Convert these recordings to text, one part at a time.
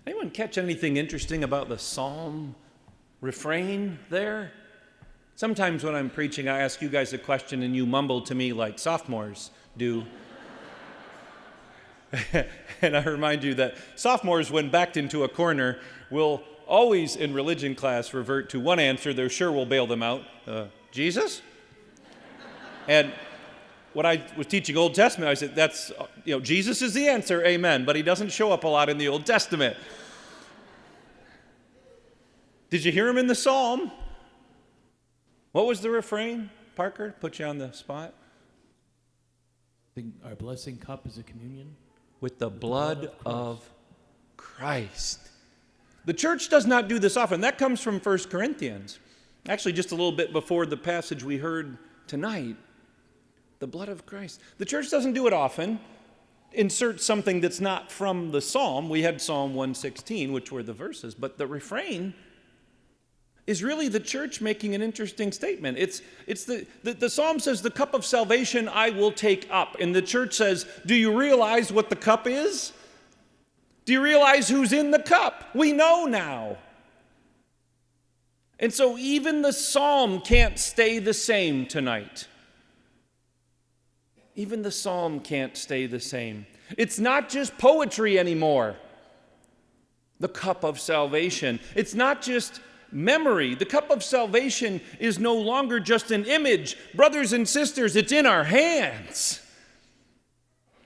Anyone catch anything interesting about the psalm refrain there? Sometimes when I'm preaching, I ask you guys a question and you mumble to me like sophomores do. And I remind you that sophomores, when backed into a corner, will always in religion class revert to one answer they're sure will bail them out, Jesus? And when I was teaching Old Testament, I said, Jesus is the answer, amen, but he doesn't show up a lot in the Old Testament. Did you hear him in the psalm? What was the refrain, Parker? Put you on the spot. Our blessing cup is a communion. With the blood of Christ. The church does not do this often. That comes from 1 Corinthians. Actually, just a little bit before the passage we heard tonight. The blood of Christ. The church doesn't do it often. Insert something that's not from the psalm. We had Psalm 116, which were the verses. But the refrain is really the church making an interesting statement. It's the psalm says, the cup of salvation I will take up. And the church says, do you realize what the cup is? Do you realize who's in the cup? We know now. And so even the psalm can't stay the same tonight. Even the psalm can't stay the same. It's not just poetry anymore. The cup of salvation. It's not just memory. The cup of salvation is no longer just an image. Brothers and sisters, it's in our hands.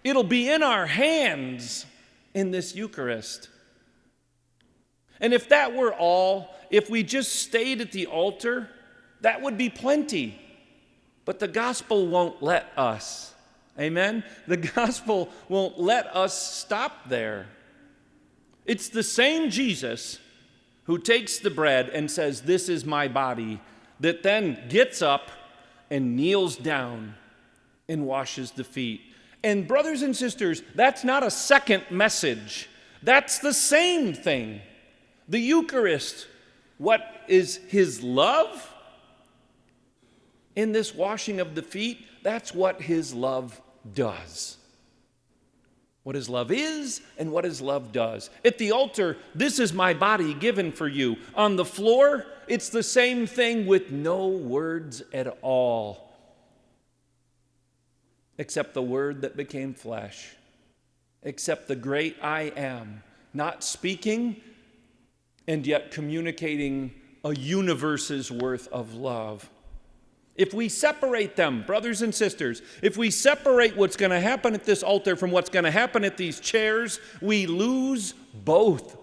It'll be in our hands in this Eucharist. And if that were all, if we just stayed at the altar, that would be plenty. But the gospel won't let us. Amen? The gospel won't let us stop there. It's the same Jesus who takes the bread and says, this is my body, that then gets up and kneels down and washes the feet. And brothers and sisters, that's not a second message. That's the same thing. The Eucharist, what is his love? In this washing of the feet, that's what his love does. What his love is and what his love does. At the altar, this is my body given for you. On the floor, it's the same thing with no words at all. Except the word that became flesh. Except the great I am. Not speaking and yet communicating a universe's worth of love. If we separate them, brothers and sisters, if we separate what's going to happen at this altar from what's going to happen at these chairs, we lose both.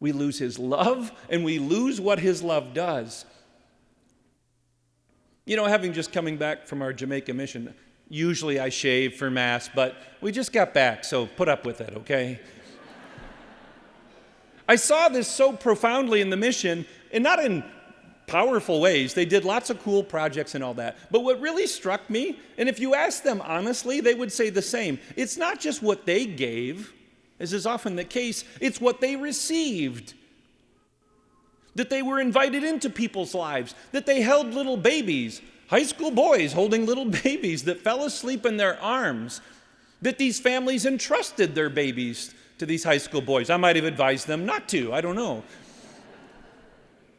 We lose his love and we lose what his love does. You know, having just coming back from our Jamaica mission, usually I shave for Mass, but we just got back, so put up with it, okay? I saw this so profoundly in the mission, and not in powerful ways. They did lots of cool projects and all that. But what really struck me, and if you ask them honestly, they would say the same. It's not just what they gave, as is often the case, it's what they received. That they were invited into people's lives, that they held little babies, high school boys holding little babies that fell asleep in their arms, that these families entrusted their babies to these high school boys. I might have advised them not to, I don't know.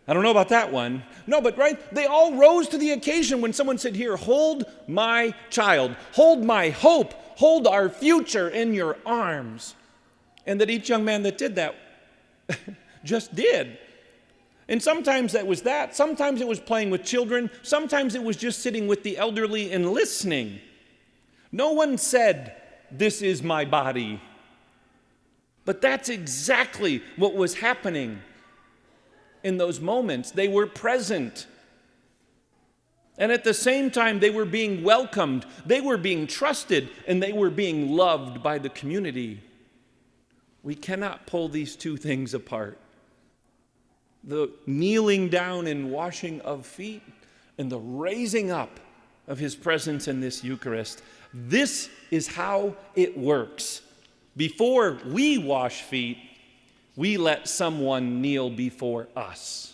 I don't know about that one. No, but right, they all rose to the occasion when someone said, here, hold my child, hold my hope, hold our future in your arms. And that each young man that did that just did. And sometimes that was that. Sometimes it was playing with children. Sometimes it was just sitting with the elderly and listening. No one said, this is my body. But that's exactly what was happening in those moments. They were present. And at the same time, they were being welcomed, they were being trusted, and they were being loved by the community. We cannot pull these two things apart. The kneeling down and washing of feet, and the raising up of his presence in this Eucharist. This is how it works. Before we wash feet, we let someone kneel before us.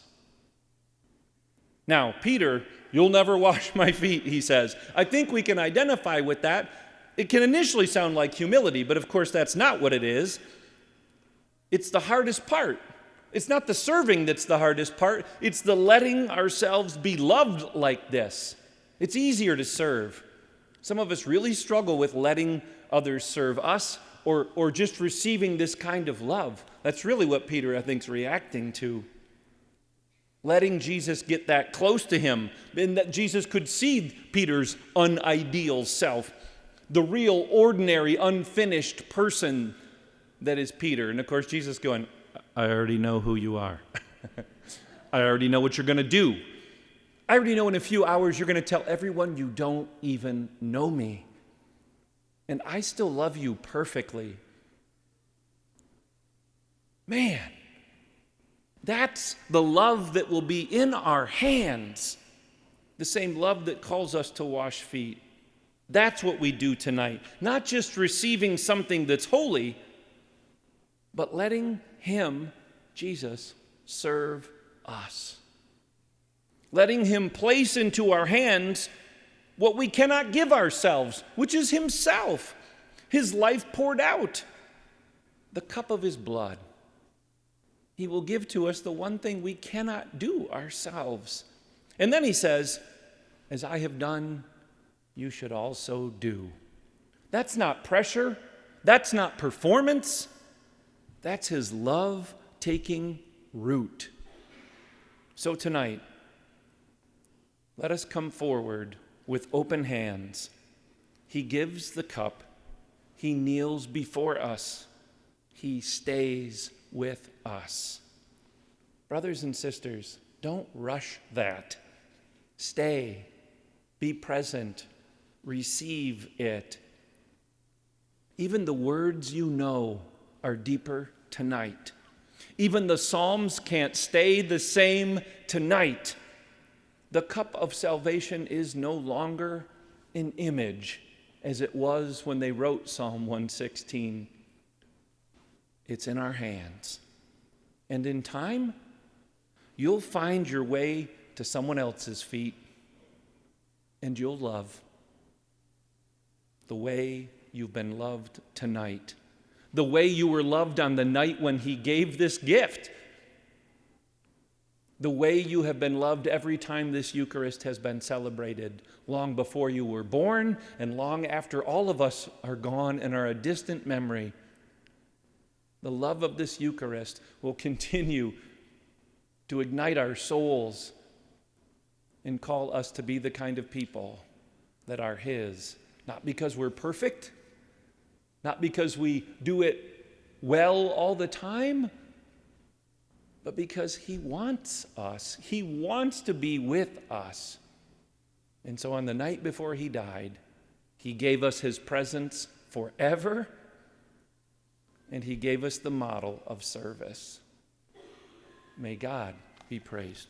Now, Peter, you'll never wash my feet, he says. I think we can identify with that. It can initially sound like humility, but of course that's not what it is. It's the hardest part. It's not the serving that's the hardest part. It's the letting ourselves be loved like this. It's easier to serve. Some of us really struggle with letting others serve us or just receiving this kind of love. That's really what Peter, I think, is reacting to. Letting Jesus get that close to him, and that Jesus could see Peter's unideal self, the real, ordinary, unfinished person that is Peter. And of course, Jesus going, I already know who you are. I already know what you're going to do. I already know in a few hours you're going to tell everyone you don't even know me. And I still love you perfectly. Man, that's the love that will be in our hands. The same love that calls us to wash feet. That's what we do tonight. Not just receiving something that's holy, but letting him, Jesus, serve us. Letting him place into our hands what we cannot give ourselves, which is himself, his life poured out, the cup of his blood. He will give to us the one thing we cannot do ourselves. And then he says, as I have done, you should also do. That's not pressure. That's not performance. That's his love taking root. So tonight, let us come forward with open hands. He gives the cup. He kneels before us. He stays with us. Brothers and sisters, don't rush that. Stay. Be present. Receive it. Even the words you know are deeper tonight. Even the Psalms can't stay the same tonight. The cup of salvation is no longer an image as it was when they wrote Psalm 116. It's in our hands. And in time, you'll find your way to someone else's feet, and you'll love the way you've been loved tonight, the way you were loved on the night when he gave this gift, the way you have been loved every time this Eucharist has been celebrated, long before you were born and long after all of us are gone and are a distant memory. The love of this Eucharist will continue to ignite our souls and call us to be the kind of people that are his. Not because we're perfect, not because we do it well all the time, but because he wants us. He wants to be with us. And so on the night before he died, he gave us his presence forever, and he gave us the model of service. May God be praised.